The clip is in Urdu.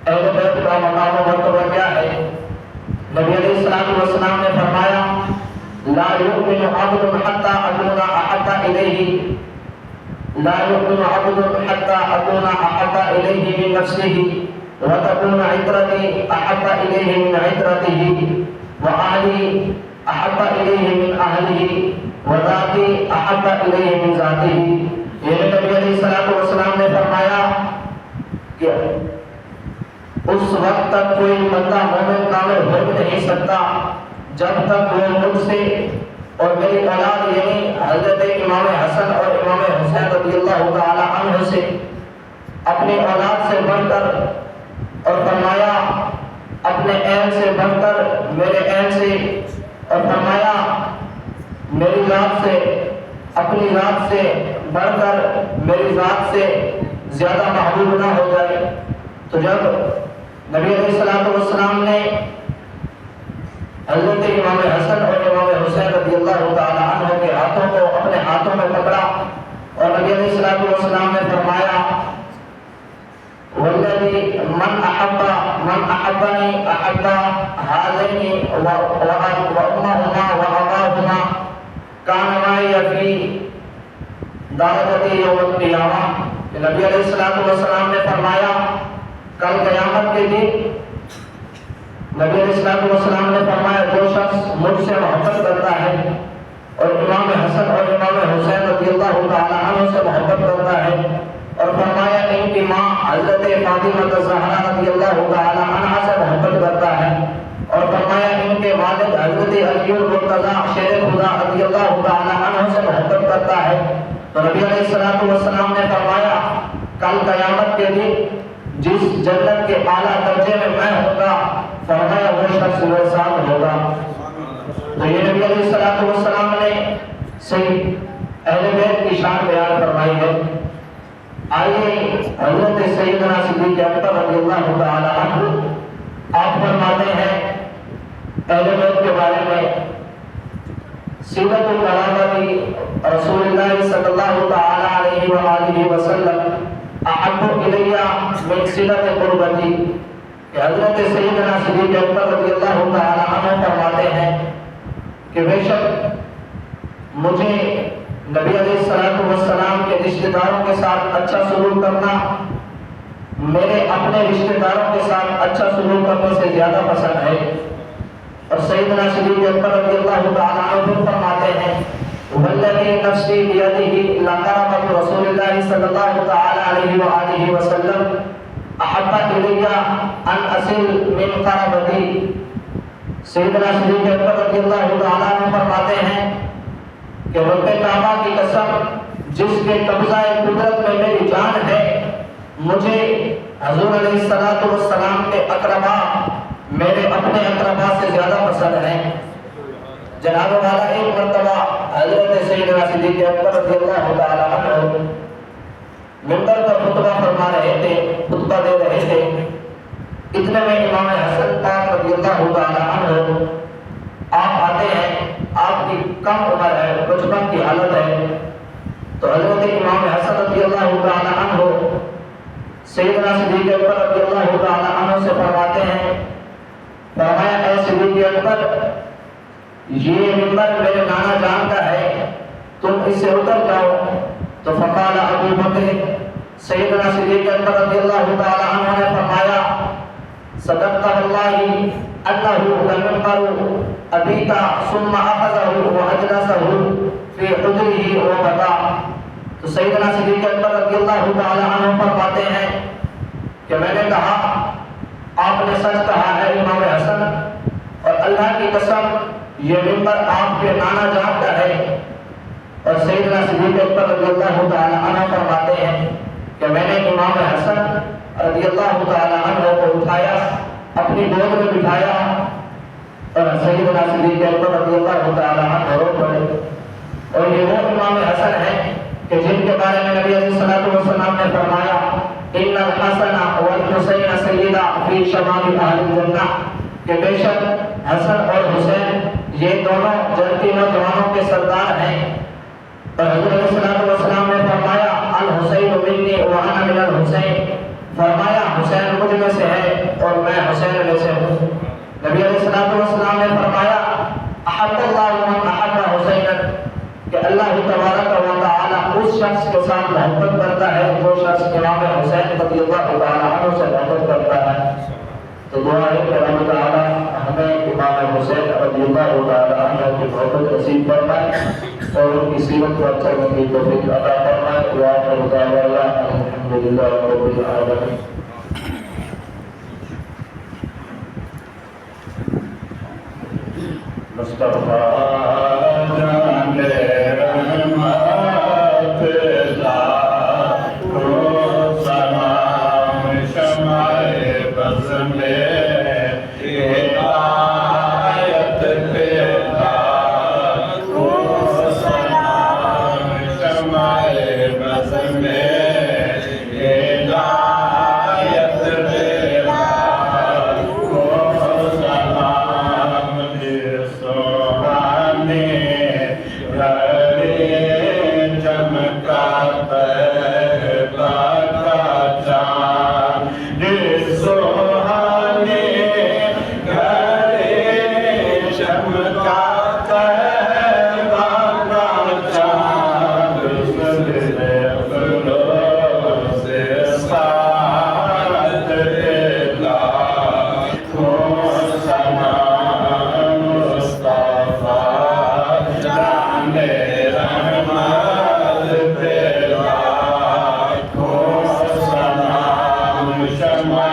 اہل بیت کا مقام و مرتبہ کیا ہے؟ نبی علیہ الصلوۃ والسلام نے فرمایا لا یؤمن عبد حتى اكون احب الیہ لا یؤمن عبد حتى اكون احب الیہ من نفسه وتكون عترتي احب الیہ من عترته واهلي احب الیہ من اہلہ وذاتی احب الیہ من ذاته۔ یہ نبی علیہ الصلوۃ والسلام نے فرمایا کہ اس وقت تک کوئی بندہ مومن کامل ہو نہیں سکتا جب تک وہ مجھ سے اور میری اولاد یعنی حضرت امام حسن اور امام حسین رضی اللہ تعالی عنہ سے اپنی اولاد سے بڑھ کر، اور فرمایا اپنے اہل سے بڑھ کر میرے اہل سے، اور فرمایا میری ذات سے اپنی ذات سے بڑھ کر میری ذات سے زیادہ محبوب نہ ہو جائے۔ تو جب نبی علیہ الصلوۃ والسلام نے حضرت امام حسن اور امام حسین رضی اللہ تعالی عنہ کے ہاتھوں کو اپنے ہاتھوں میں پکڑا اور نبی علیہ الصلوۃ والسلام نے فرمایا والذی من احبنی احب هذین وامہما واباہما کان معی فی درجۃ یوم القیامہ۔ نبی علیہ الصلوۃ والسلام نے فرمایا کل قیامت کے دن نبی علیہ الصلوۃ والسلام نے فرمایا جو شخص مجھ سے محبت کرتا ہے اور امام حسن اور امام حسین رضی اللہ تعالی عنہ سے محبت کرتا ہے، اور فرمایا ان کی ماں حضرت فاطمہ الزہرا رضی اللہ تعالی عنہا سے محبت کرتا ہے، اور فرمایا ان کے والد حضرت علی المرتضیٰ شیر خدا رضی اللہ تعالی عنہ سے محبت کرتا ہے، تو نبی علیہ الصلوۃ والسلام نے فرمایا کل قیامت کے دن جس جنت کے اعلیٰ درجے میں میں ہوگا فرمایا وہ شخص میرے ساتھ ہوگا۔ تو یہ نبی علیہ الصلوۃ والسلام نے صحیح اہل بیت کی شان بیان فرمائی ہے۔ آئیے حضرت سیدنا صدیق اکبر رضی اللہ تعالی عنہ آپ فرماتے ہیں اہل بیت کے بارے میں سیرت القرابۃ رسول اللہ صلی اللہ تعالی علیہ وآلہ وسلم احب الیہ من صلۃ قربتی، کہ حضرت سیدنا صدیق اکبر رضی اللہ تعالی عنہ فرماتے ہیں کہ بے شک مجھے نبی علیہ الصلوۃ والسلام کے رشتہ داروں کے ساتھ اچھا سلوک کرنا میرے اپنے رشتہ داروں کے ساتھ اچھا سلوک کرنے سے زیادہ پسند ہے۔ اور سیدنا صدیق اکبر رضی اللہ تعالی عنہ فرماتے ہیں والذی نفسی بیدہ لقربۃ رسول اللہ صلی اللہ تعالی علیہ وآلہ وسلم احب الیہ ان اصل من قربتی۔ سیدنا صدیق اکبر رضی اللہ تعالی عنہ فرماتے ہیں کہ رب کعبہ کی قسم جس کے قبضہ قدرت میں میری جان ہے، مجھے حضور علیہ الصلوۃ والسلام کے اقربا میرے اپنے اقربا سے زیادہ پسند ہیں۔ جناب والا ایک مرتبہ حضرت سیدنا صدیق اکبر رضی اللہ تعالی عنہ منبر پر خطبہ فرما رہے تھے، خطبہ دے رہے تھے، اتنے میں امام حسن پاک رضی اللہ تعالی عنہ آپ آتے ہیں، آپ کی کم عمر ہے، بچپن کی حالت ہے، تو حضرت امام حسن رضی اللہ تعالی عنہ سیدنا صدیق اکبر رضی اللہ تعالی عنہ سے فرماتے ہیں، فرمایا اے صدیق اکبر یہ منبر میرے نانا جان کا ہے، تم اس سے اتر جاؤ۔ تو فقال ابو بکر، سیدنا صدیق اکبر رضی اللہ تعالی عنہ نے فرمایا صدقت واللہ انہ لمنبر ابیک ثم اخذہ واجلسہ فی حجرہ وبکا۔ تو سیدنا صدیق اکبر رضی اللہ تعالی عنہ فرماتے ہیں کہ میں نے کہا آپ نے سچ کہا ہے امام حسن، اور اللہ کی قسم یہ منبر آپ کے نانا جان کا ہے۔ اور سیدنا صدیق اکبر رضی اللہ تعالی عنہ فرماتے ہیں کہ میں نے امام حسن رضی اللہ تعالی عنہ کو اٹھایا، اپنی گود میں بٹھایا، اور سیدنا صدیق اکبر رضی اللہ تعالی عنہ رو پڑے۔ اور یہ وہ امام حسن ہیں کہ جن کے بارے میں نبی علیہ الصلوۃ والسلام نے فرمایا ان الحسن والحسین سیدا فی شباب اہل الجنہ، کہ بے شک حسن اور حسین یہ دونوں جنتی نوجوانوں کے سردار ہیں۔ اور حضرت علیہ الصلوۃ والسلام نے فرمایا الحسین منی وانا من الحسین، فرمایا حسین مجھ میں سے ہے اس شخص کے ساتھ محبت کرتا ہے جو شخص امام حسین رضی اللہ تعالیٰ عنہ سے محبت کرتا ہے. تو دعا ہے کہ رب تعالیٰ ہمیں امام حسین رضی اللہ تعالیٰ عنہ کی محبت نصیب فرمائے اور ان کی سیرت پر چلنے کی توفیق عطا فرمائے. وآخر دعوانا الحمدللہ رب العالمین. مصطفیٰ جانے رحمت اللہ کو سلام شمع بز میں ہدایت پیدا کو سلام شمع بز میں ہدایت پیدا کو سلام سوہانے گھڑے چمکا طیبہ کا چاند سوہانے گھڑے چمکا طیبہ کا چاند سجدے فروز سعادت لاکھوں سلام مصطفیٰ جانے رحمت پہ لاکھوں سلام شمع